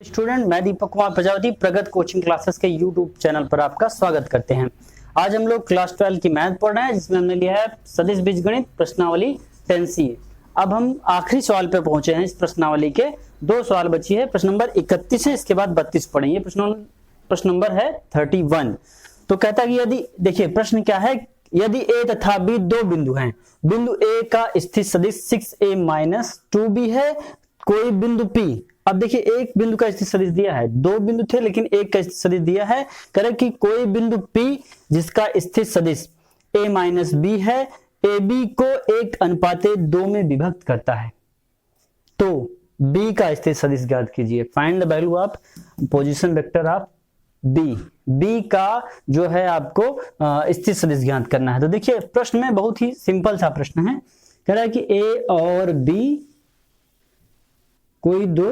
Student, मैं दीपक कुमार प्रजापति प्रगत coaching classes के यूट्यूब चैनल पर आपका स्वागत करते हैं। आज हम लोग क्लास 12 की मैथ पढ़ रहे हैं, जिसमें हमने लिया है सदिश बीजगणित प्रश्नावली 10C। अब हम आखिरी सवाल पे पहुंचे हैं। इस प्रश्नावली के दो सवाल बची है। प्रश्न नंबर 31 है, इसके बाद 32 पढ़ेंगे। प्रश्न नंबर है 31। तो कहता है कि यदि, देखिए प्रश्न क्या है, यदि ए तथा बी दो बिंदु हैं, बिंदु ए का स्थित सदिश 6a - 2b है, कोई बिंदु P। अब देखिए एक बिंदु का स्थित सदिश दिया है, दो बिंदु थे लेकिन एक का स्थित सदिश दिया है। कह रहे कि कोई बिंदु P जिसका स्थित सदिश a - b है, AB को 1:2 में विभक्त करता है, तो B का स्थित सदिश ज्ञात कीजिए। Find the value of position vector of B का जो है आपको स्थित सदिश ज्ञात करना है। तो देखिए प्रश्न में बहुत ही सिंपल सा प्रश्न है। कह रहा है कि A और B कोई दो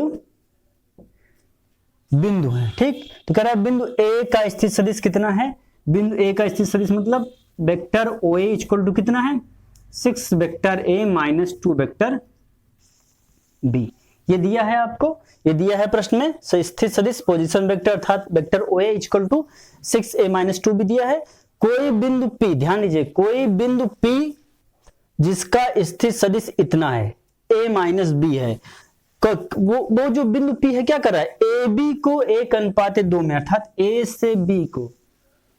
बिंदु है, ठीक। तो कह रहा है बिंदु A का स्थित सदिश कितना है, बिंदु A का स्थित सदिश मतलब वेक्टर OA इक्वल टू कितना है, 6 वेक्टर A - 2 वेक्टर B। ये दिया है आपको, ये दिया है प्रश्न में। स्थित सदिश पोजीशन वेक्टर अर्थात vector OA equal to 6a - 2b दिया है। कोई बिंदु P, ध्यान दीजिए, कोई बिंदु P जिसका स्थित सदिश इतना है, a - b है। वो जो बिंदु P है क्या कर रहा है, AB को 1:2 में अर्थात A से B को,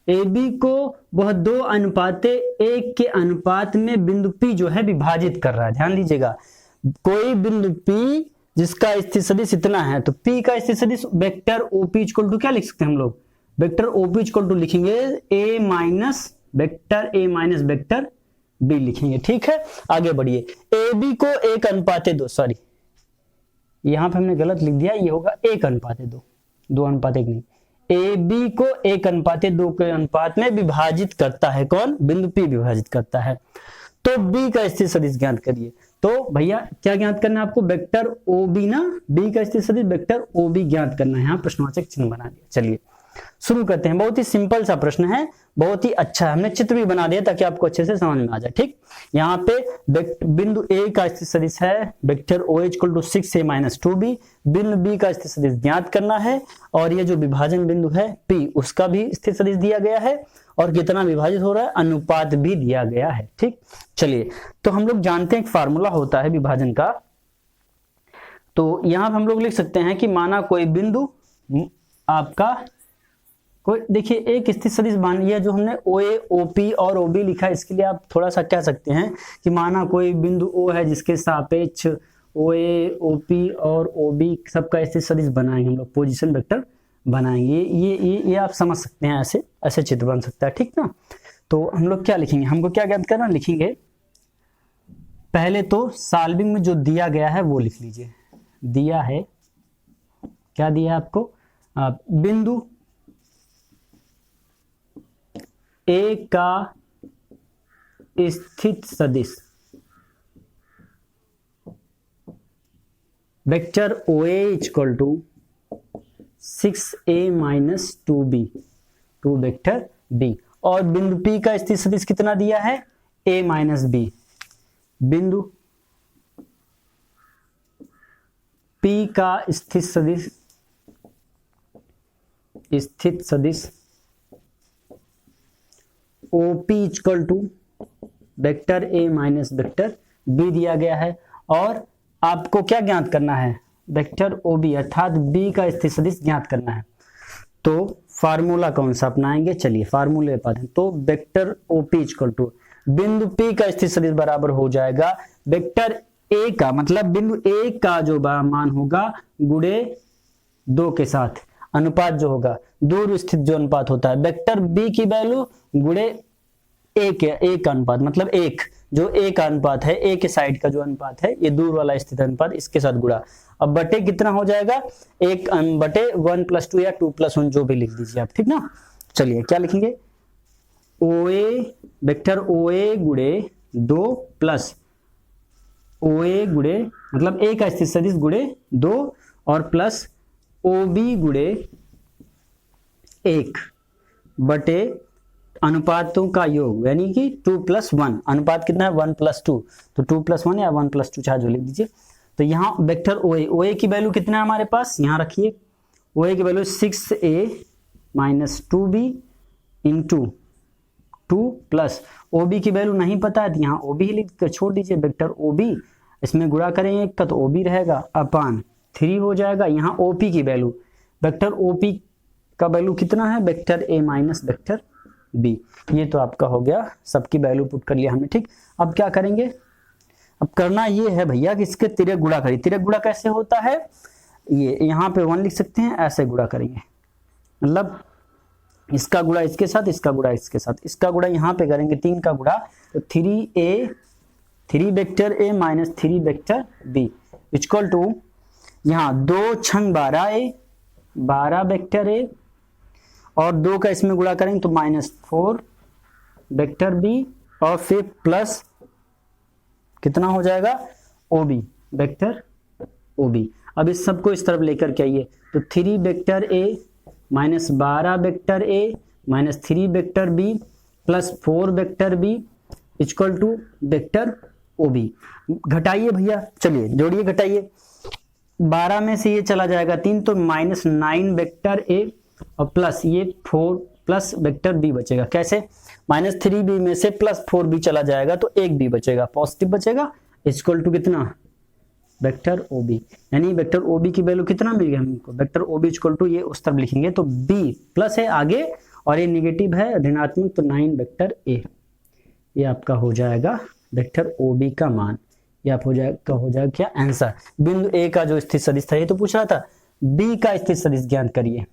AB को वह 2:1 के अनुपात में बिंदु P जो है विभाजित कर रहा है। ध्यान दीजिएगा, कोई बिंदु P जिसका स्थित सदिश इतना है, तो P का स्थित सदिश वेक्टर OP इक्वल टू क्या लिख सकते हैं हम लोग, वेक्टर OP इक्वल टू लिखेंगे वेक्टर A - वेक्टर B लिखेंगे, ठीक है। आगे बढ़िए, AB को 1:2, सॉरी यहां पे हमने गलत लिख दिया, ये होगा 1:2, 2:1 नहीं। AB को 1:2 के अनुपात में विभाजित करता है, कौन, बिंदु P विभाजित करता है। तो B का स्थित सदिश ज्ञात करिए। तो भैया क्या ज्ञात करना है आपको, वेक्टर OB ना, B का स्थित सदिश वेक्टर OB ज्ञात करना है। यहाँ प्रश्नवाचक चिन्ह बना दिया। चलिए शुरू करते हैं। बहुत ही सिंपल सा प्रश्न है, बहुत ही अच्छा है। हमने चित्र भी बना दिया ताकि आपको अच्छे से समझ में आ जाए, ठीक। यहाँ पे बिंदु A का स्थित सदिश है vector OA equal to 6a - 2b। बिंदु B का स्थित सदिश ज्ञात करना है, और ये जो विभाजन बिंदु है P, उसका भी स्थित सदिश दिया गया है, और कितना विभाजित हो रहा है, अनुपात भी दिया गया है, ठीक। चलिए, तो हम लोग जानते हैं एक फार्मूला होता है विभाजन का। तो यहाँ पे हम लोग लिख सकते हैं कि माना कोई बिंदु आपका कोई, देखिए एक स्थित सदिश मान लिया, जो हमने OA, OP और OB लिखा है, इसके लिए आप थोड़ा सा कह सकते हैं कि माना कोई बिंदु O है जिसके सापेक्ष OA, OP और OB सबका स्थित सदिश बनाएंगे हम लोग, पोजीशन वेक्टर बनाएंगे। ये आप समझ सकते हैं, ऐसे चित्र बन सकता है, ठीक ना। तो हम लोग क्या लिखेंगे, हमको क्या ज्ञात करना, लिखेंगे पहले तो सॉल्विंग में जो दिया गया है वो लिख लीजिए। दिया है, क्या दिया है आपको, बिंदु A का स्थित सदिश vector OA equal to 6a - 2b, 2 vector B, और बिंदु P का स्थित सदिश कितना दिया है, a - b। बिंदु P का स्थित सदिश OP equal to vector A - vector B दिया गया है, और आपको क्या ज्ञात करना है, वेक्टर OB अर्थात B का स्थित सदिश ज्ञात करना है। तो फार्मूला कौन सा अपनाएंगे, चलिए फार्मूले पर हैं। तो वेक्टर OP इक्वल टू बिंदु P का स्थित सदिश बराबर हो जाएगा वेक्टर A का, मतलब बिंदु A का जो मान होगा गुणे 2 के साथ, अनुपात जो होगा दूर स्थित जो अनुपात होता है, वेक्टर B की वैल्यू गुणे A का अनुपात, मतलब 1 जो A का अनुपात है, A के साइड का जो अनुपात है, ये दूर वाला स्थित अनुपात, इसके साथ गुणा। अब बटे कितना हो जाएगा, 1 बटे 1 + 2 या 2 + 1 जो भी लिख दीजिए आप, ठीक ना। चलिए क्या लिखेंगे, OA वेक्टर OA गुणे 2 प्लस OA गुणे, मतलब A का स्थित सदिश गुणे 2 और प्लस OB गुणे 1 बटे अनुपातों का योग, यानी कि 2 + 1। अनुपात कितना है, 1 + 2, तो 2 + 1 या 1 + 2 चाहे जो लिख दीजिए। तो यहाँ वेक्टर OA की वैल्यू कितना है हमारे पास, यहाँ रखिए ओ ए की value 6a minus 2b into 2 plus O B की वैल्यू नहीं पता है तो यहाँ ओ बी लिख कर छोड़ दीजिए, वेक्टर ओ बी इसमें गुणा करेंगे एक का तो ओ बी रहेगा अपान 3 हो जाएगा। यहाँ ओ पी की वैल्यू, वेक्टर ओ पी का वैल्यू कितना है, वेक्टर ए माइनस वेक्टर बी। ये तो आपका हो गया, सबकी वैल्यू पुट कर लिया हमने। ठीक, अब क्या करेंगे, अब करना ये है भैया कि इसके तिर्यक गुणा करिए। तिर्यक गुणा कैसे होता है, ये यहाँ पे 1 लिख सकते हैं, ऐसे गुणा करेंगे, मतलब इसका गुणा इसके साथ, इसका गुणा इसके साथ, इसका गुणा यहाँ पे करेंगे 3 का गुणा, तो 3 vector A minus 3 vector B equal to यहाँ 2 छंग 12a 12 वेक्टर ए और 2 का इसमें गुणा करेंगे तो -4 वेक्टर बी और फिर प्लस कितना हो जाएगा ओबी वेक्टर ओबी। अब इस सबको इस तरफ लेकर के आइए तो 3 vector A minus 12 vector A minus 3 vector B plus 4 vector B equal to vector OB. घटाइए भैया, चलिए जोड़िए घटाइए, 12 में से ये चला जाएगा 3 तो -9 वेक्टर ए और प्लस ये 4 प्लस वेक्टर बी बचेगा। कैसे, -3b में से +4b चला जाएगा तो 1b बचेगा, पॉजिटिव बचेगा, इक्वल टू कितना वेक्टर ओबी। यानी वेक्टर ओबी की वैल्यू कितना मिल गया हमको, वेक्टर ओबी इक्वल टू ये उस तरफ लिखेंगे तो b प्लस है आगे और ये निगेटिव है ऋणात्मक तो 9 वेक्टर ए। ये आपका हो जाएगा वेक्टर ओबी का मान, ये आप हो जाएगा क्या आंसर। बिंदु ए का जो स्थित सदिश था ये तो पूछ रहा था, बी का स्थित सदिश ज्ञात करिए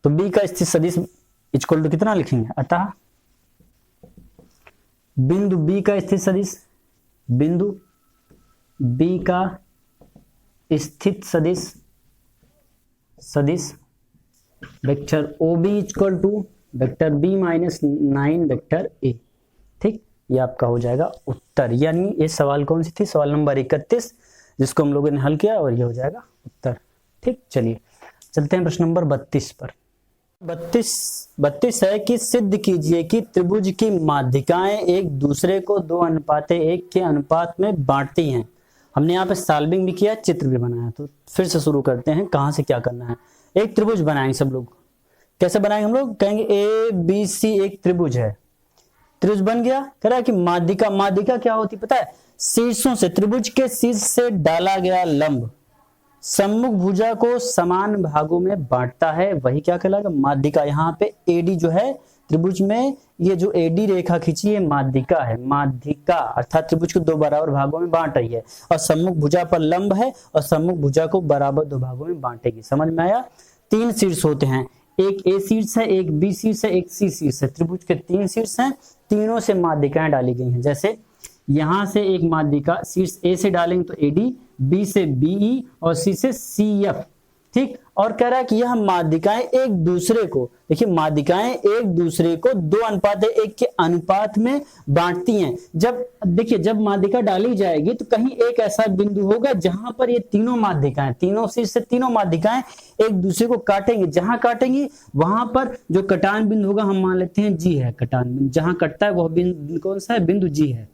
तो बी का स्थित सदिश इक्वल टू कितना लिखेंगे, अतः बिंदु बी का स्थित सदिश, बिंदु बी का स्थित सदिश vector O B equal to vector B minus 9 vector A. ठीक, ये आपका हो जाएगा उत्तर। यानी ये सवाल कौन सी थी, सवाल नंबर 31 जिसको हम लोगों ने हल किया और ये हो जाएगा उत्तर। ठीक, चलिए चलते हैं प्रश्न नंबर 32 पर। 32 है कि सिद्ध कीजिए कि त्रिभुज की माध्यिकाएं एक दूसरे को 2:1 के अनुपात में बांटती हैं। हमने यहाँ पे सॉल्विंग भी किया, चित्र भी बनाया, तो फिर से शुरू करते हैं कहाँ से क्या करना है। एक त्रिभुज बनाएंगे सब लोग, कैसे बनाएंगे हम लोग, कहेंगे ए बी सी एक त्रिभुज है, त्रिभुज बन गया। कह रहा है कि माध्यिका क्या होती पता है, शीर्षों से, त्रिभुज के शीर्ष से डाला गया लंब सम्मुख भुजा को समान भागों में बांटता है, वही क्या कहलाएगा माध्यिका। यहाँ पे एडी जो है त्रिभुज में, ये जो एडी रेखा खींची है माध्यिका है, माध्यिका अर्थात त्रिभुज को 2 बराबर भागों में बांट रही है और सम्मुख भुजा पर लंब है और सम्मुख भुजा को बराबर 2 भागों में बांटेगी। समझ में आया। 3 शीर्ष होते हैं, एक ए शीर्ष है, एक बी शीर्ष है, एक सी शीर्ष है। त्रिभुज के 3 शीर्ष हैं, तीनों से माध्यिकाएं डाली गई हैं। जैसे यहां से एक माध्यिका शीर्ष ए से डालेंगे तो एडी, बी से बीई और सी से सीएफ। ठीक, और कह रहा है कि यह माध्यिकाएं एक दूसरे को, देखिए माध्यिकाएं एक दूसरे को 2:1 के अनुपात में बांटती हैं। जब देखिए जब माध्यिका डाली जाएगी तो कहीं एक ऐसा बिंदु होगा जहां पर ये तीनों माध्यिकाएं, तीनों शीर्ष से तीनों माध्यिकाएं एक दूसरे को काटेंगे। जहां काटेंगी वहां पर जो कटान बिंदु होगा हम मान लेते हैं जी है, कटान बिंदु जहां कटता है वह बिंदु कौन सा है, बिंदु जी है।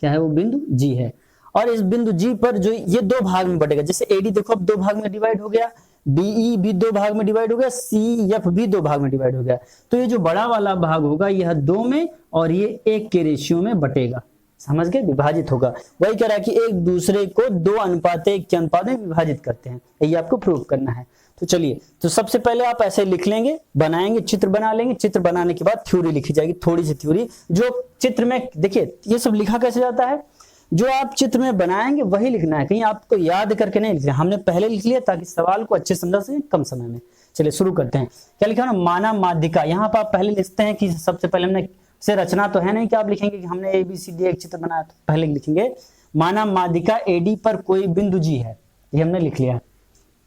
क्या है वो, बिंदु जी है। और इस बिंदु जी पर जो ये 2 भाग में बटेगा, जैसे एडी देखो अब 2 भाग में डिवाइड हो गया, बीई भी 2 भाग में डिवाइड हो गया, सीएफ भी 2 भाग में डिवाइड हो गया। तो ये जो बड़ा वाला भाग होगा यह 2 में और ये 1 के रेशियो में बटेगा। समझ गए, विभाजित होगा। वही कह रहा है कि एक दूसरे को 2:1 के अनुपात में विभाजित करते हैं, ये आपको प्रूव करना है। तो चलिए, तो सबसे पहले आप ऐसे लिख लेंगे, बनाएंगे, चित्र बना लेंगे। चित्र बनाने के बाद थ्योरी लिखी जाएगी, थोड़ी सी थ्योरी जो चित्र में, देखिए ये सब लिखा कैसे जाता है, जो आप चित्र में बनाएंगे वही लिखना है, कहीं आपको याद करके नहीं लिखना। हमने पहले लिख लिया ताकि सवाल को अच्छे समझ सके कम समय में। चलिए शुरू करते हैं। क्या लिखा ना, माना माध्यिका। यहाँ पर आप पहले लिखते हैं कि सबसे पहले हमने से रचना तो है नहीं कि आप लिखेंगे कि हमने ABCD एक चित्र बनाया, तो पहले लिखेंगे माना माध्यिका एडी पर कोई बिंदु जी है, ये हमने लिख लिया।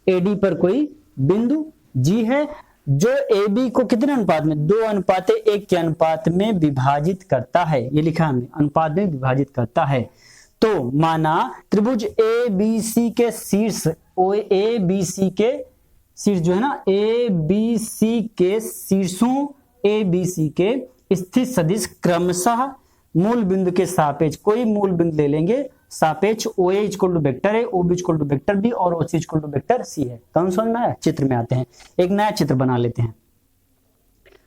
एडी पर कोई बिंदु जी है जो AB को कितने अनुपात में, 2:1 के अनुपात में विभाजित करता है, ये लिखा हमने, अनुपात में विभाजित करता है। तो माना त्रिभुज ABC के शीर्ष, ABC के शीर्ष जो है ना, ABC के शीर्षों ABC के स्थित सदिश क्रमशः मूल बिंदु के सापेक्ष, कोई मूल बिंदु ले लेंगे, सापेक्ष O A equal to vector a, O B equal to vector b और O C equal to vector c है। कौन समझ में आया? चित्र में आते हैं, एक नया चित्र बना लेते हैं।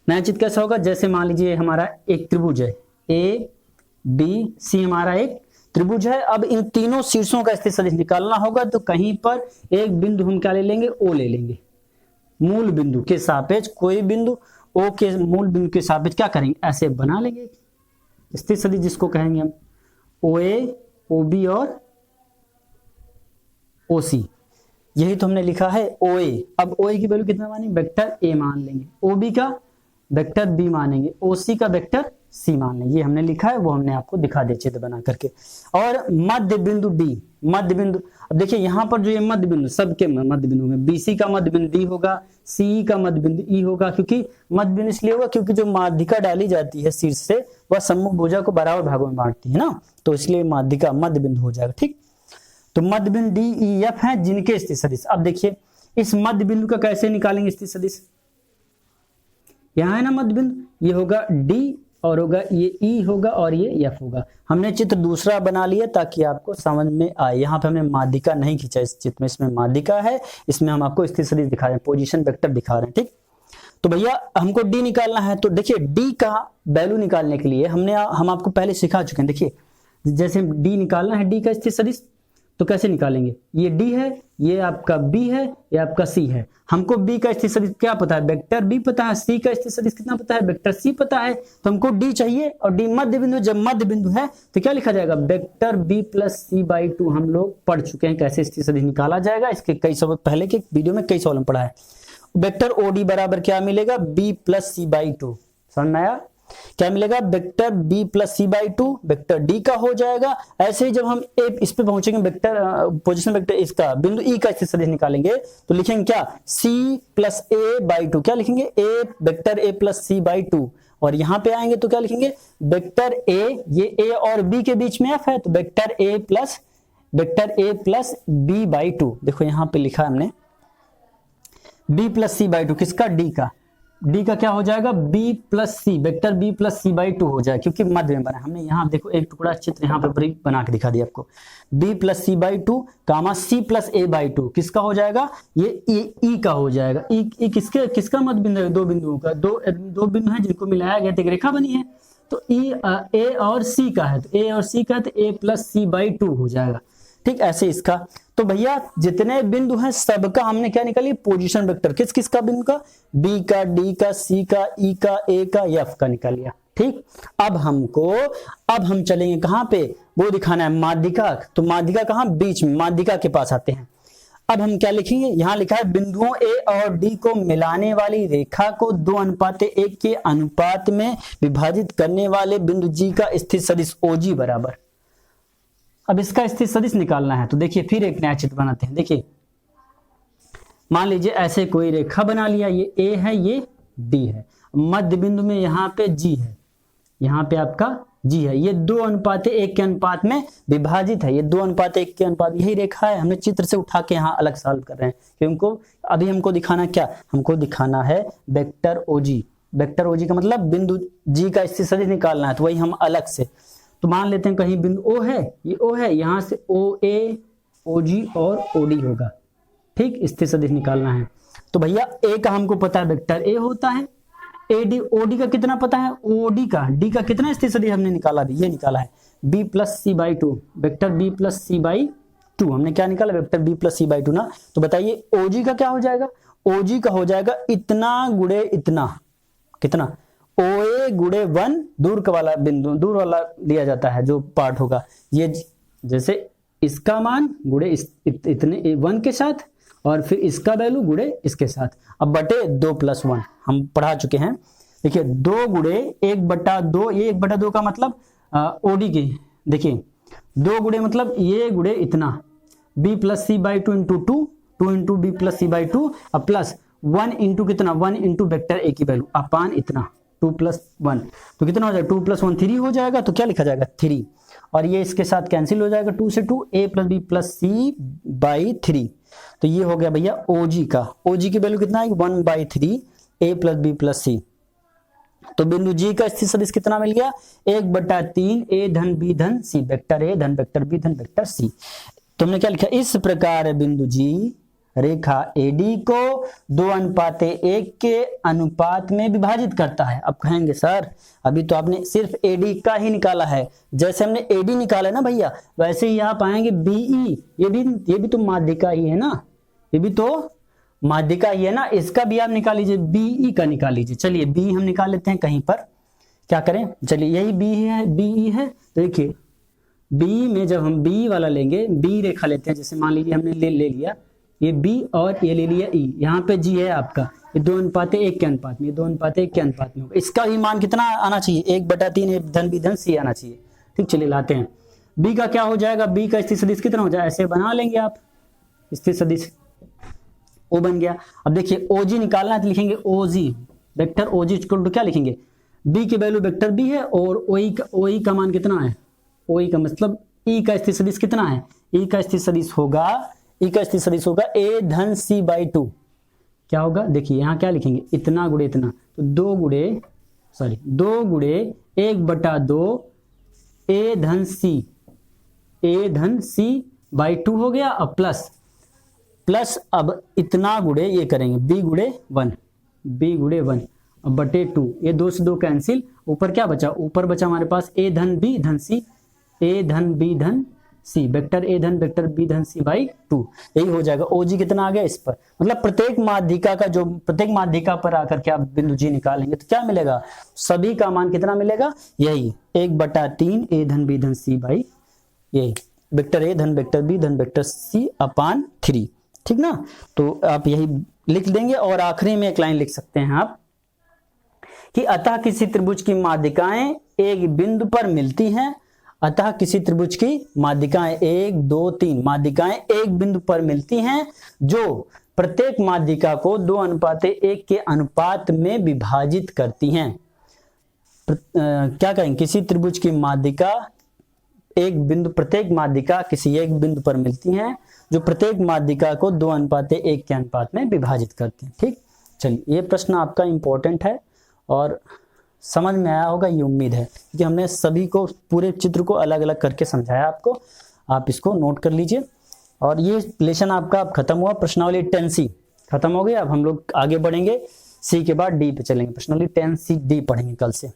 नया चित्र कैसा होगा? जैसे मान लीजिए हमारा एक त्रिभुज है, ए बी सी हमारा एक त्रिभुज है। अब इन तीनों शीर्षों का स्थित सदिश निकालना होगा, तो कहीं पर एक बिंदु हम क्या ले लेंगे? ओ ले लेंगे। मूल बिंदु के सापेक्ष कोई बिंदु ओ के मूल बिंदु के सापेक्ष क्या करेंगे? ऐसे बना लेंगे स्थित सदिश, जिसको कहेंगे हम ओ ए, ओ बी और ओ सी। यही तो हमने लिखा है ओ ए। अब ओ ए की वैल्यू कितना मानेंगे? वेक्टर ए मान लेंगे। ओ बी का वेक्टर बी मानेंगे, ओ सी का वेक्टर सी मान लेंगे। ये हमने लिखा है, वो हमने आपको दिखा दिया चित्र बना करके। और मध्य बिंदु डी, मध्य बिंदु, अब देखिए यहाँ पर जो ये मध्य बिंदु, सबके मध्य बिंदु में बीसी का मध्य बिंदु डी होगा, सी का मध्य बिंदु ई होगा। क्योंकि मध्य बिंदु इसलिए होगा क्योंकि जो माध्यिका डाली जाती है शीर्ष से, वह सम्मुख भुजा को बराबर भागों में बांटती है ना, तो इसलिए माध्यिका मध्य बिंदु हो जाएगा। ठीक, तो मध्य बिंदु डी ई एफ है जिनके स्थित सदिश। अब देखिए इस मध्य बिंदु का कैसे निकालेंगे स्थित सदिश? यहाँ है ना मध्य बिंदु, ये होगा डी और होगा ये ई होगा और ये एफ होगा। हमने चित्र दूसरा बना लिया ताकि आपको समझ में आए। यहाँ पे हमने माध्यिका नहीं खींचा इस चित्र में, इसमें माध्यिका है, इसमें हम आपको स्थित सदिश दिखा रहे हैं, पोजीशन वेक्टर दिखा रहे हैं। ठीक, तो भैया हमको डी निकालना है, तो देखिए डी का वैल्यू निकालने के लिए हम आपको पहले सिखा चुके हैं। देखिए जैसे डी निकालना है, डी का स्थित सदिश, तो कैसे निकालेंगे? ये डी है, ये आपका बी है, ये आपका सी है। हमको बी का स्थित सदिश क्या पता है? वेक्टर बी पता है। सी का स्थित सदिश कितना पता है? वेक्टर सी पता है। तो हमको डी चाहिए, और डी मध्य बिंदु, जब मध्य बिंदु है तो क्या लिखा जाएगा? Vector B plus C by two. हम लोग पढ़ चुके हैं कैसे स्थित सदिश निकाला जाएगा, इसके कई सवाल पहले के वीडियो में कई सवाल पढ़ा है। वेक्टर ओ डी बराबर क्या मिलेगा? B plus C by two. समझ में आया? क्या मिलेगा? Vector b plus C by two vector d का हो जाएगा। ऐसे ही जब हम a इस पे पहुंचेंगे, वेक्टर पोजीशन वेक्टर इसका बिंदु e का स्थित सदिश निकालेंगे, तो लिखेंगे क्या? c plus a by two. क्या लिखेंगे? a vector a plus C by two. और यहां पे आएंगे तो क्या लिखेंगे? वेक्टर a, ये a और b के बीच में f है, तो vector a plus b by two. देखो यहां पे लिखा हमने b plus C by two, किसका? d का। डी का क्या हो जाएगा? b plus C, vector b plus C by two हो जाएगा, क्योंकि मध्य में बना। हमने यहाँ देखो एक टुकड़ा चित्र यहाँ पे बना के दिखा दिया आपको। b plus C by two comma c plus a by two, किसका हो जाएगा? ये e का हो जाएगा। e किसका मध्य बिंदु है? दो बिंदुओं का, दो बिंदु है जिनको मिलाया गया, एक रेखा बनी है, तो a और c का है, तो a और c का है, तो a plus C by two हो जाएगा। ठीक, ऐसे इसका। तो भैया जितने बिंदु हैं सबका हमने क्या निकाली? Position vector. किस किस का बिंदु का? बी का, डी का, सी का, ई का, ए का, एफ का निकाल लिया। ठीक, अब हम चलेंगे कहां पे? वो दिखाना है माध्यिका। तो माध्यिका कहां? बीच में, माध्यिका के पास आते हैं। अब हम क्या लिखेंगे? यहां लिखा है बिंदुओं ए और डी को मिलाने वाली रेखा को 2:1 के अनुपात में विभाजित करने वाले बिंदु जी का स्थित सदिश OG बराबर। अब इसका स्थित सदिश निकालना है, तो देखिए फिर एक नया चित्र बनाते हैं। देखिए मान लीजिए ऐसे कोई रेखा बना लिया, ये A है, ये D है, मध्य बिंदु में यहाँ पे G है, यहाँ पे आपका G है। ये 2:1 के अनुपात में विभाजित है, ये 2:1 के अनुपात, यही रेखा है। हमने चित्र से उठा के यहाँ अलग सॉल्व कर रहे हैं, क्योंकि अभी हमको दिखाना क्या? हमको दिखाना है वेक्टर OG। वेक्टर OG का मतलब बिंदु G का स्थित सदिश निकालना है, तो वही हम अलग से। तो मान लेते हैं कहीं बिंदु O है, ये O है, यहाँ से OA, OG और OD होगा। ठीक, स्थित सदिश निकालना है। तो भैया A का हमको पता है वेक्टर A होता है, AD OD का कितना पता है? OD का, D का कितना स्थित सदिश हमने निकाला? भी ये निकाला है B plus C by two, vector B plus C by two. हमने क्या निकाला? Vector B plus C by two ना। तो बताइए OG का क्या हो जाएगा? OG का हो जाएगा इतना गुणे इतना, कितना? OA गुणे 1, दूर का वाला बिंदु, दूर वाला लिया जाता है जो पार्ट होगा, ये जैसे इसका मान गुणे इतने 1 के साथ, और फिर इसका वैल्यू गुणे इसके साथ। अब बटे 2 प्लस 1 हम पढ़ा चुके हैं। देखिए 2 गुणे 1/2, ये 1/2 का मतलब OD की, देखिए 2 गुणे मतलब ये गुणे इतना, B plus C by two into 2 into B plus C by two, अब प्लस 1 इंटू कितना? 1 इंटू वेक्टर A की वैल्यू अपान इतना, 2 प्लस 1, तो कितना हो जाएगा? 2 प्लस 1 3 हो जाएगा। तो क्या लिखा जाएगा? 3, और ये इसके साथ कैंसिल हो जाएगा, 2 से 2, A plus B plus C by 3। तो ये हो गया भैया OG का। OG की वैल्यू कितना है? 1/3 A प्लस बी प्लस सी। तो बिंदु जी का स्थित सदिश कितना मिल गया, 1/3 ए धन बी धन सी, वेक्टर ए धन वेक्टर बी धन वेक्टर सी। तुमने क्या लिखा, इस प्रकार बिंदु जी रेखा एडी को 2:1 के अनुपात में विभाजित करता है। अब कहेंगे सर अभी तो आपने सिर्फ एडी का ही निकाला है, जैसे हमने एडी निकाला ना भैया वैसे ही आप आएंगे बीई, ये भी तो माध्यिका ही है ना, ये भी तो माध्यिका ही है ना, इसका भी आप निकाल लीजिए, बीई का निकाल लीजिए। चलिए बी हम निकाल लेते हैं कहीं पर, क्या करें, चलिए यही बी है, बीई है। तो देखिए बी में जब हम बी वाला लेंगे, बी रेखा लेते हैं, जैसे मान लीजिए हमने ले लिया ये बी और ये ले लिया ई, यहाँ पे जी है आपका, ये 2:1 के अनुपात में, 2:1 के अनुपात में होगा। इसका भी मान कितना आना चाहिए, 1/3 ए धन बी धन सी आना चाहिए। ठीक, चलिए लाते हैं बी का क्या हो जाएगा, बी का स्थित सदिश कितना हो जाएगा, ऐसे बना लेंगे आप, स्थित सदिश ओ बन गया। अब देखिए ओजी निकालना है तो लिखेंगे ओजी, वेक्टर ओजी इक्वल टू क्या लिखेंगे, बी की वैल्यू वेक्टर बी है और ओई का मान कितना है, ओई का मतलब ई का स्थित सदिश कितना है, ई का स्थित सदिश होगा, ई का स्थित सदिश होगा ए धन सी बाई 2। क्या होगा, देखिए यहाँ क्या लिखेंगे, इतना गुड़े इतना, तो 2 गुड़े 1/2 ए धन सी बाई 2 हो गया। अब प्लस अब इतना गुड़े ये करेंगे बी गुड़े 1 अब बटे 2, ये 2 से 2 कैंसिल, ऊपर क्या बचा, ऊपर बचा हमारे पास ए धन बी धन सी, वेक्टर ए धन वेक्टर बी धन सी बाई 2, यही हो जाएगा। ओजी कितना आ गया इस पर, मतलब प्रत्येक माध्यिका पर आकर के आप बिंदु जी निकालेंगे तो क्या मिलेगा, सभी का मान कितना मिलेगा, यही 1/3 ए धन बी धन सी बाई यही वेक्टर ए धन वेक्टर बी धन वेक्टर सी अपान 3। ठीक ना, तो आप यही लिख देंगे और आखिरी में एक लाइन लिख सकते हैं आप कि अतः किसी त्रिभुज की माध्यिकाएं एक बिंदु पर मिलती हैं, अतः किसी त्रिभुज की माध्यिकाएं 1 2 3 माध्यिकाएं एक बिंदु पर मिलती हैं जो प्रत्येक माध्यिका को 2:1 के अनुपात में विभाजित करती हैं। क्या कहेंगे, किसी त्रिभुज की माध्यिका प्रत्येक माध्यिका किसी एक बिंदु पर मिलती हैं जो प्रत्येक माध्यिका को 2:1 के अनुपात में विभाजित करती हैं। ठीक, चलिए ये प्रश्न आपका इंपॉर्टेंट है और समझ में आया होगा ये उम्मीद है कि हमने सभी को पूरे चित्र को अलग अलग करके समझाया आपको, आप इसको नोट कर लीजिए। और ये लेसन आपका अब खत्म हुआ, प्रश्नावली 10C खत्म हो गया। अब हम लोग आगे बढ़ेंगे, सी के बाद डी पे चलेंगे, प्रश्नावली 10C डी पढ़ेंगे कल से।